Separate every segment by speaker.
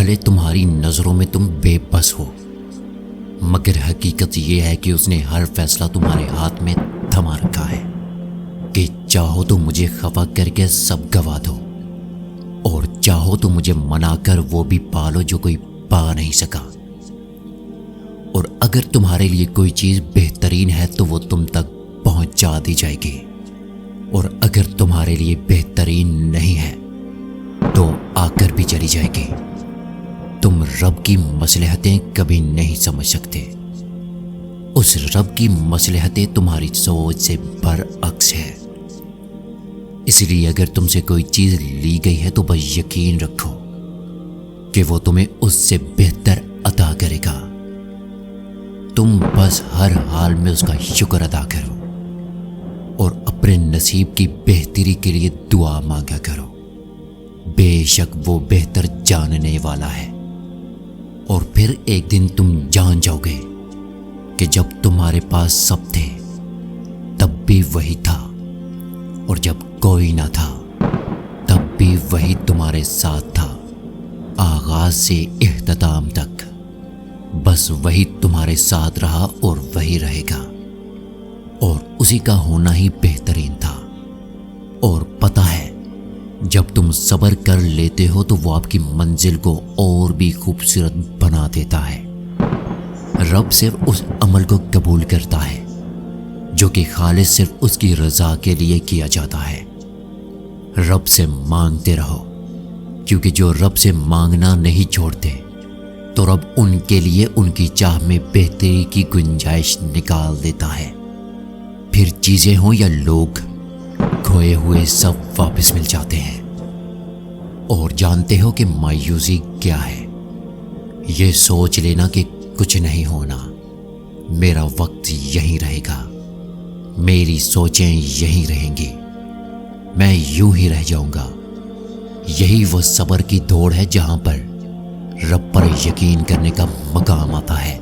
Speaker 1: بھلے تمہاری نظروں میں تم بے بس ہو، مگر حقیقت یہ ہے کہ اس نے ہر فیصلہ تمہارے ہاتھ میں تھما رکھا ہے کہ چاہو تو مجھے خفا کر کے سب گوا دو، اور چاہو تو مجھے منا کر وہ بھی پالو جو کوئی پا نہیں سکا۔ اور اگر تمہارے لیے کوئی چیز بہترین ہے تو وہ تم تک پہنچا دی جائے گی، اور اگر تمہارے لیے بہترین نہیں ہے تو آ کر بھی چلی جائے گی۔ تم رب کی مصلحتیں کبھی نہیں سمجھ سکتے، اس رب کی مصلحتیں تمہاری سوچ سے برعکس ہے۔ اس لیے اگر تم سے کوئی چیز لی گئی ہے تو بس یقین رکھو کہ وہ تمہیں اس سے بہتر عطا کرے گا۔ تم بس ہر حال میں اس کا شکر ادا کرو اور اپنے نصیب کی بہتری کے لیے دعا مانگا کرو، بے شک وہ بہتر جاننے والا ہے۔ اور پھر ایک دن تم جان جاؤ گے کہ جب تمہارے پاس سب تھے تب بھی وہی تھا، اور جب کوئی نہ تھا تب بھی وہی تمہارے ساتھ تھا، آغاز سے اختتام تک بس وہی تمہارے ساتھ رہا اور وہی رہے گا، اور اسی کا ہونا ہی بہترین تھا۔ اور پتہ ہے جب تم صبر کر لیتے ہو تو وہ آپ کی منزل کو اور بھی خوبصورت بنا دیتا ہے۔ رب صرف اس عمل کو قبول کرتا ہے جو کہ خالص صرف اس کی رضا کے لیے کیا جاتا ہے۔ رب سے مانگتے رہو، کیونکہ جو رب سے مانگنا نہیں چھوڑتے تو رب ان کے لیے ان کی چاہ میں بہتری کی گنجائش نکال دیتا ہے۔ پھر چیزیں ہوں یا لوگ، کھوئے ہوئے سب واپس مل جاتے ہیں۔ اور جانتے ہو کہ مایوسی کیا ہے؟ یہ سوچ لینا کہ کچھ نہیں ہونا، میرا وقت یہیں رہے گا، میری سوچیں یہیں رہیں گی، میں یوں ہی رہ جاؤں گا۔ یہی وہ صبر کی دوڑ ہے جہاں پر رب پر یقین کرنے کا مقام آتا ہے۔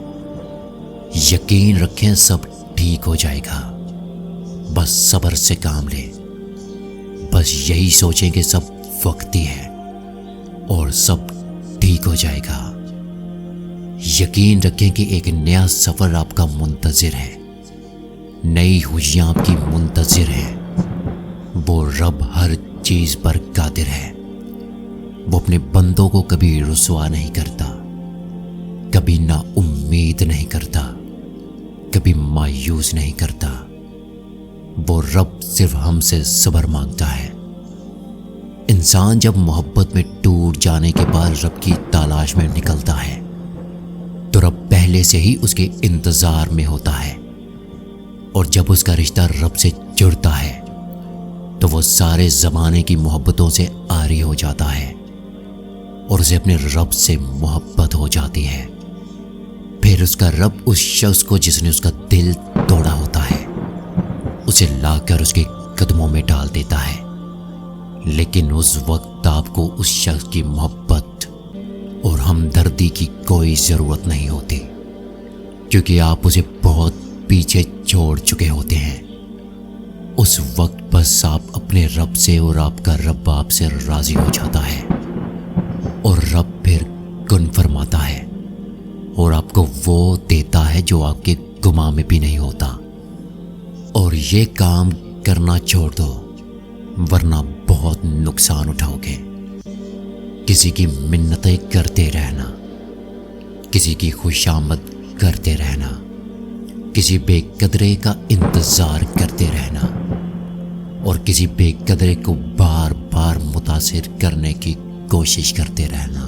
Speaker 1: یقین رکھیں سب ٹھیک ہو جائے گا، بس صبر سے کام لیں۔ بس یہی سوچیں کہ سب وقتی ہے اور سب ٹھیک ہو جائے گا۔ یقین رکھیں کہ ایک نیا سفر آپ کا منتظر ہے، نئی خوشیاں آپ کی منتظر ہیں۔ وہ رب ہر چیز پر قادر ہے، وہ اپنے بندوں کو کبھی رسوا نہیں کرتا، کبھی نا امید نہیں کرتا، کبھی مایوس نہیں کرتا۔ وہ رب صرف ہم سے صبر مانگتا ہے۔ انسان جب محبت میں ٹوٹ جانے کے بعد رب کی تلاش میں نکلتا ہے تو رب پہلے سے ہی اس کے انتظار میں ہوتا ہے، اور جب اس کا رشتہ رب سے جڑتا ہے تو وہ سارے زمانے کی محبتوں سے عاری ہو جاتا ہے اور اسے اپنے رب سے محبت ہو جاتی ہے۔ پھر اس کا رب اس شخص کو جس نے اس کا دل توڑا ہوتا ہے اسے لا کر اس کے قدموں میں ڈال دیتا ہے، لیکن اس وقت آپ کو اس شخص کی محبت اور ہمدردی کی کوئی ضرورت نہیں ہوتی، کیونکہ آپ اسے بہت پیچھے چھوڑ چکے ہوتے ہیں۔ اس وقت بس آپ اپنے رب سے اور آپ کا رب آپ سے راضی ہو جاتا ہے، اور رب پھر کن فرماتا ہے اور آپ کو وہ دیتا ہے جو آپ کے گمان میں بھی نہیں ہوتا۔ اور یہ کام کرنا چھوڑ دو ورنہ بہت نقصان اٹھاؤ گے۔ کسی کی منتیں کرتے رہنا، کسی کی خوشامد کرتے رہنا، کسی بے قدرے کا انتظار کرتے رہنا، اور کسی بے قدرے کو بار بار متاثر کرنے کی کوشش کرتے رہنا۔